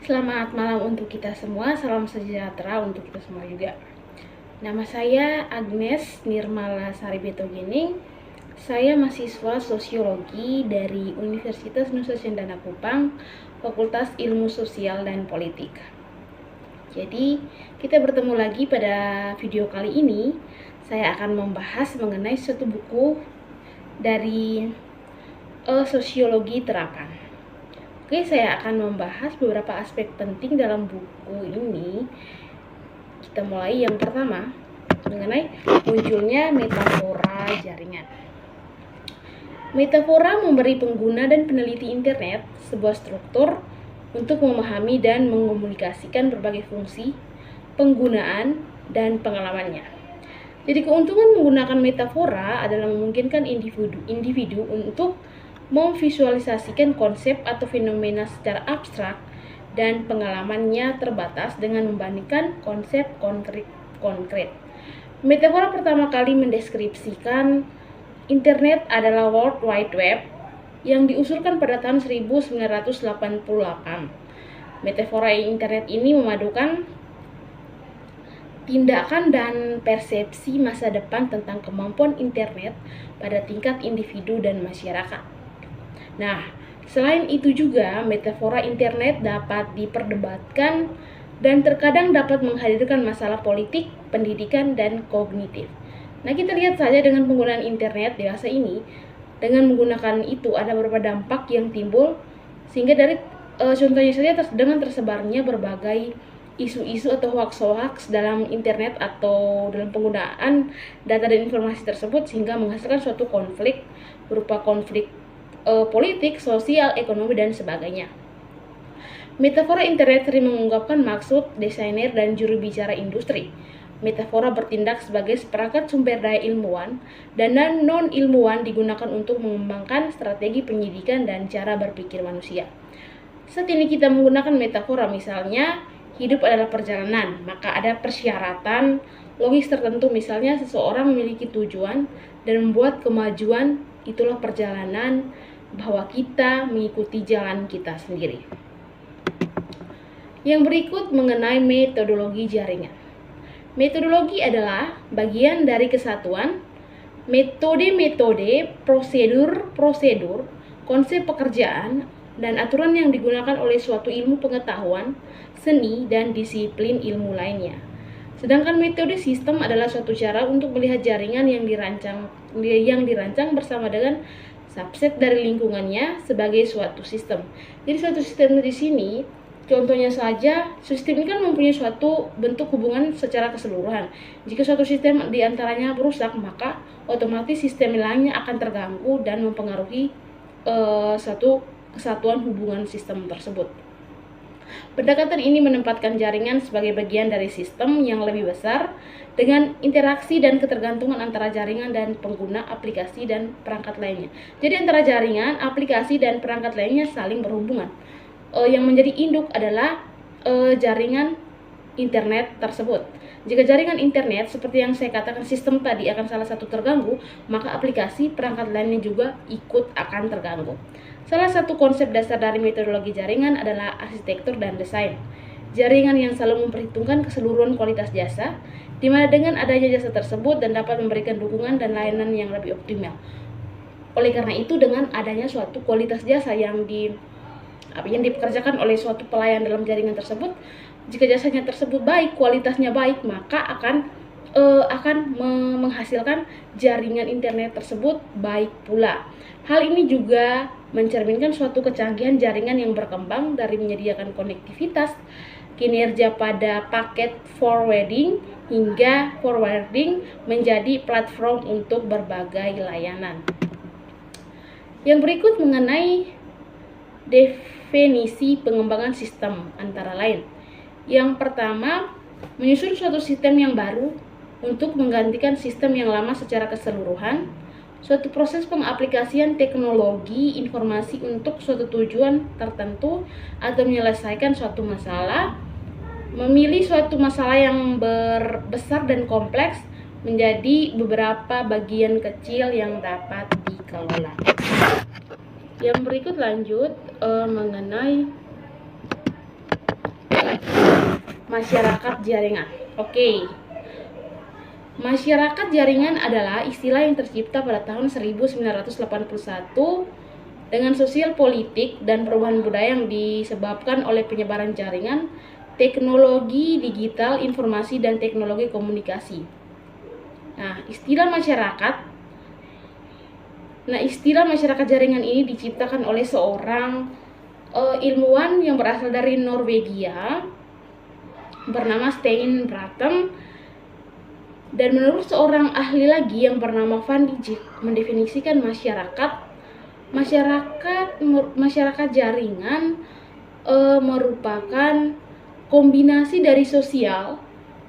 Selamat malam untuk kita semua, salam sejahtera untuk kita semua juga. Nama saya Agnes Nirmala Sari Betogining. Saya mahasiswa sosiologi dari Universitas Nusa Cendana Kupang, Fakultas Ilmu Sosial dan Politik. Jadi, kita bertemu lagi pada video kali ini. Saya akan membahas mengenai suatu buku dari sosiologi terapan. Oke, saya akan membahas beberapa aspek penting dalam buku ini. Kita mulai yang pertama, mengenai munculnya metafora jaringan. Metafora memberi pengguna dan peneliti internet sebuah struktur untuk memahami dan mengomunikasikan berbagai fungsi, penggunaan, dan pengalamannya. Jadi keuntungan menggunakan metafora adalah memungkinkan individu untuk memvisualisasikan konsep atau fenomena secara abstrak dan pengalamannya terbatas dengan membandingkan konsep konkret. Metafora pertama kali mendeskripsikan internet adalah World Wide Web yang diusulkan pada tahun 1988. Metafora internet ini memadukan tindakan dan persepsi masa depan tentang kemampuan internet pada tingkat individu dan masyarakat. Nah, selain itu juga metafora internet dapat diperdebatkan dan terkadang dapat menghadirkan masalah politik, pendidikan, dan kognitif. Nah, kita lihat saja dengan penggunaan internet dewasa ini, dengan menggunakan itu ada beberapa dampak yang timbul, sehingga dari contohnya saja dengan tersebarnya berbagai isu-isu atau hoax dalam internet atau dalam penggunaan data dan informasi tersebut, sehingga menghasilkan suatu konflik berupa konflik politik, sosial, ekonomi, dan sebagainya. Metafora internet sering mengungkapkan maksud desainer dan juru bicara industri. Metafora bertindak sebagai seperangkat sumber daya ilmuwan dan non-ilmuwan digunakan untuk mengembangkan strategi penyidikan dan cara berpikir manusia. Saat ini kita menggunakan metafora, misalnya hidup adalah perjalanan, maka ada persyaratan logis tertentu, misalnya seseorang memiliki tujuan dan membuat kemajuan, itulah perjalanan, bahwa kita mengikuti jalan kita sendiri. Yang berikut mengenai metodologi jaringan. Metodologi adalah bagian dari kesatuan metode-metode, prosedur-prosedur, konsep pekerjaan, dan aturan yang digunakan oleh suatu ilmu pengetahuan, seni, dan disiplin ilmu lainnya. Sedangkan metode sistem adalah suatu cara untuk melihat jaringan yang dirancang bersama dengan subset dari lingkungannya sebagai suatu sistem. Jadi suatu sistem di sini, contohnya saja, sistem ini kan mempunyai suatu bentuk hubungan secara keseluruhan. Jika suatu sistem diantaranya rusak, maka otomatis sistem lainnya akan terganggu dan mempengaruhi suatu kesatuan hubungan sistem tersebut. Pendekatan ini menempatkan jaringan sebagai bagian dari sistem yang lebih besar dengan interaksi dan ketergantungan antara jaringan dan pengguna, aplikasi, dan perangkat lainnya. Jadi antara jaringan, aplikasi, dan perangkat lainnya saling berhubungan. Yang menjadi induk adalah jaringan internet tersebut. Jika jaringan internet seperti yang saya katakan sistem tadi akan salah satu terganggu, maka aplikasi perangkat lainnya juga ikut akan terganggu. Salah satu konsep dasar dari metodologi jaringan adalah arsitektur dan desain. Jaringan yang selalu memperhitungkan keseluruhan kualitas jasa, di mana dengan adanya jasa tersebut dan dapat memberikan dukungan dan layanan yang lebih optimal. Oleh karena itu, dengan adanya suatu kualitas jasa yang dipekerjakan oleh suatu pelayan dalam jaringan tersebut, jika jasanya tersebut baik, kualitasnya baik, maka akan menghasilkan jaringan internet tersebut baik pula. Hal ini juga mencerminkan suatu kecanggihan jaringan yang berkembang dari menyediakan konektivitas, kinerja pada paket forwarding, hingga forwarding menjadi platform untuk berbagai layanan. Yang berikut mengenai definisi pengembangan sistem antara lain. Yang pertama, menyusun suatu sistem yang baru untuk menggantikan sistem yang lama secara keseluruhan, suatu proses pengaplikasian teknologi informasi untuk suatu tujuan tertentu atau menyelesaikan suatu masalah, memilih suatu masalah yang besar dan kompleks menjadi beberapa bagian kecil yang dapat dikelola. Yang berikut lanjut mengenai masyarakat jaringan. Oke. Masyarakat jaringan adalah istilah yang tercipta pada tahun 1981 dengan sosial politik dan perubahan budaya yang disebabkan oleh penyebaran jaringan, teknologi digital, informasi, dan teknologi komunikasi. Istilah masyarakat jaringan ini diciptakan oleh seorang ilmuwan yang berasal dari Norwegia bernama Stein Brattem, dan menurut seorang ahli lagi yang bernama Van Dijk mendefinisikan masyarakat jaringan merupakan kombinasi dari sosial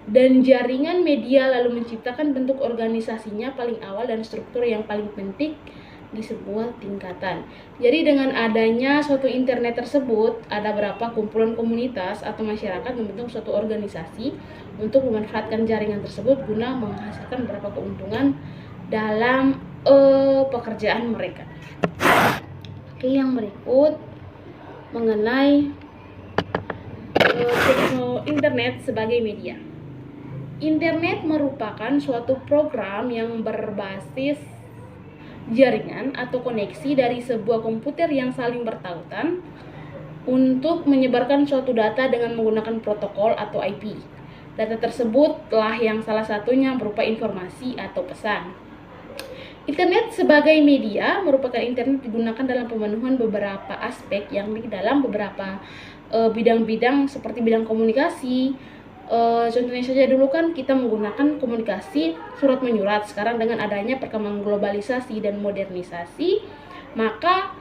dan jaringan media, lalu menciptakan bentuk organisasinya paling awal dan struktur yang paling penting di sebuah tingkatan. Jadi dengan adanya suatu internet tersebut, ada beberapa kumpulan komunitas atau masyarakat membentuk suatu organisasi untuk memanfaatkan jaringan tersebut guna menghasilkan beberapa keuntungan dalam pekerjaan mereka. Oke, yang berikut mengenai internet sebagai media. Internet merupakan suatu program yang berbasis jaringan atau koneksi dari sebuah komputer yang saling bertautan untuk menyebarkan suatu data dengan menggunakan protokol atau IP. Data tersebutlah yang salah satunya berupa informasi atau pesan. Internet sebagai media merupakan internet digunakan dalam pemenuhan beberapa aspek, yang di dalam beberapa bidang-bidang seperti bidang komunikasi. Contohnya saja dulu kan kita menggunakan komunikasi surat menyurat. Sekarang dengan adanya perkembangan globalisasi dan modernisasi, maka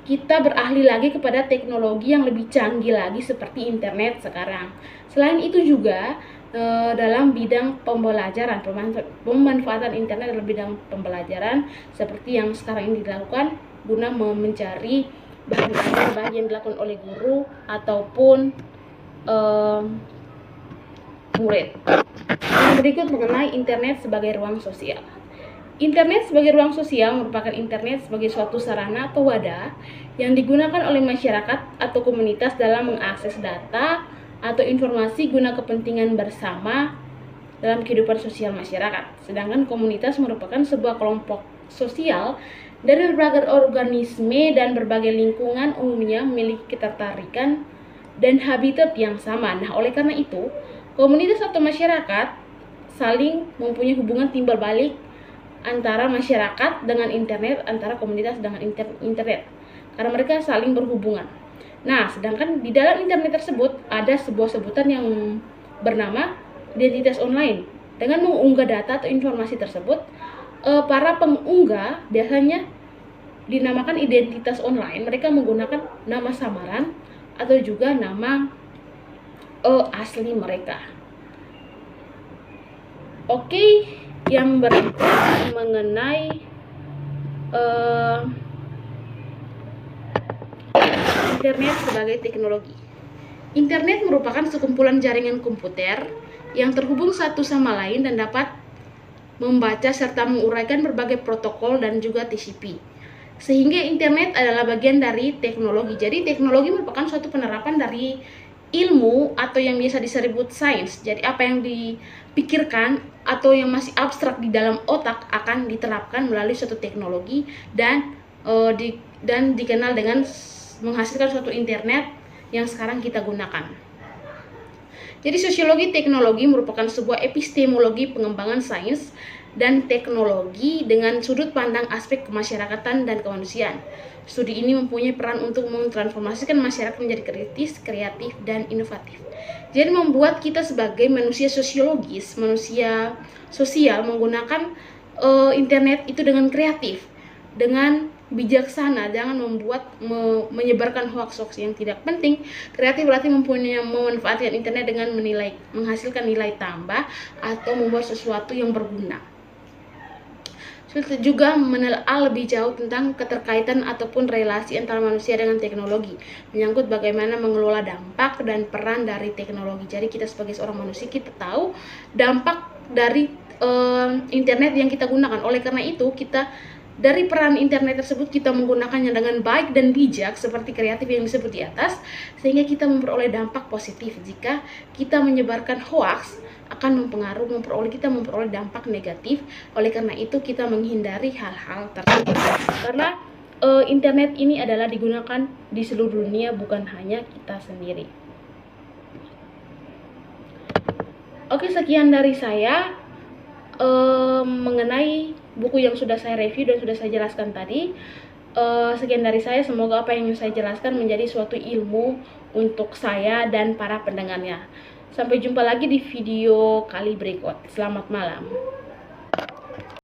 kita beralih lagi kepada teknologi yang lebih canggih lagi seperti internet sekarang. Selain itu juga dalam bidang pembelajaran, pemanfaatan internet dalam bidang pembelajaran seperti yang sekarang ini dilakukan guna mencari bahan yang dilakukan oleh guru ataupun murid. Yang berikut mengenai internet sebagai ruang sosial. Internet sebagai ruang sosial merupakan internet sebagai suatu sarana atau wadah yang digunakan oleh masyarakat atau komunitas dalam mengakses data atau informasi guna kepentingan bersama dalam kehidupan sosial masyarakat. Sedangkan komunitas merupakan sebuah kelompok sosial dari berbagai organisme dan berbagai lingkungan, umumnya memiliki ketertarikan dan habitat yang sama. Nah, oleh karena itu, komunitas atau masyarakat saling mempunyai hubungan timbal balik antara masyarakat dengan internet, antara komunitas dengan internet, karena mereka saling berhubungan. Nah, sedangkan di dalam internet tersebut ada sebuah sebutan yang bernama identitas online. Dengan mengunggah data atau informasi tersebut, para pengunggah biasanya dinamakan identitas online. Mereka menggunakan nama samaran atau juga nama asli mereka. Oke, yang berikut mengenai internet sebagai teknologi. Internet merupakan sekumpulan jaringan komputer yang terhubung satu sama lain dan dapat membaca serta menguraikan berbagai protokol dan juga TCP. Sehingga internet adalah bagian dari teknologi. Jadi teknologi merupakan suatu penerapan dari ilmu atau yang biasa disebut sains. Jadi apa yang dipikirkan atau yang masih abstrak di dalam otak akan diterapkan melalui suatu teknologi dan dikenal dengan menghasilkan suatu internet yang sekarang kita gunakan. Jadi sosiologi teknologi merupakan sebuah epistemologi pengembangan sains dan teknologi dengan sudut pandang aspek kemasyarakatan dan kemanusiaan. Studi ini mempunyai peran untuk mentransformasikan masyarakat menjadi kritis, kreatif, dan inovatif. Jadi membuat kita sebagai manusia sosiologis, manusia sosial menggunakan internet itu dengan kreatif, dengan bijaksana, jangan menyebarkan hoax-hoax yang tidak penting. Kreatif berarti memanfaatkan internet dengan menghasilkan nilai tambah atau membuat sesuatu yang berguna. Kita juga menelaah lebih jauh tentang keterkaitan ataupun relasi antara manusia dengan teknologi, menyangkut bagaimana mengelola dampak dan peran dari teknologi. Jadi kita sebagai seorang manusia, kita tahu dampak dari internet yang kita gunakan. Oleh karena itu kita dari peran internet tersebut kita menggunakannya dengan baik dan bijak seperti kreatif yang disebut di atas, sehingga kita memperoleh dampak positif. Jika kita menyebarkan hoaks, akan memperoleh dampak negatif. Oleh karena itu kita menghindari hal-hal tersebut, karena internet ini adalah digunakan di seluruh dunia, bukan hanya kita sendiri. Oke, sekian dari saya mengenai buku yang sudah saya review dan sudah saya jelaskan tadi. Sekian dari saya, semoga apa yang saya jelaskan menjadi suatu ilmu untuk saya dan para pendengarnya. Sampai jumpa lagi di video kali berikut. Selamat malam.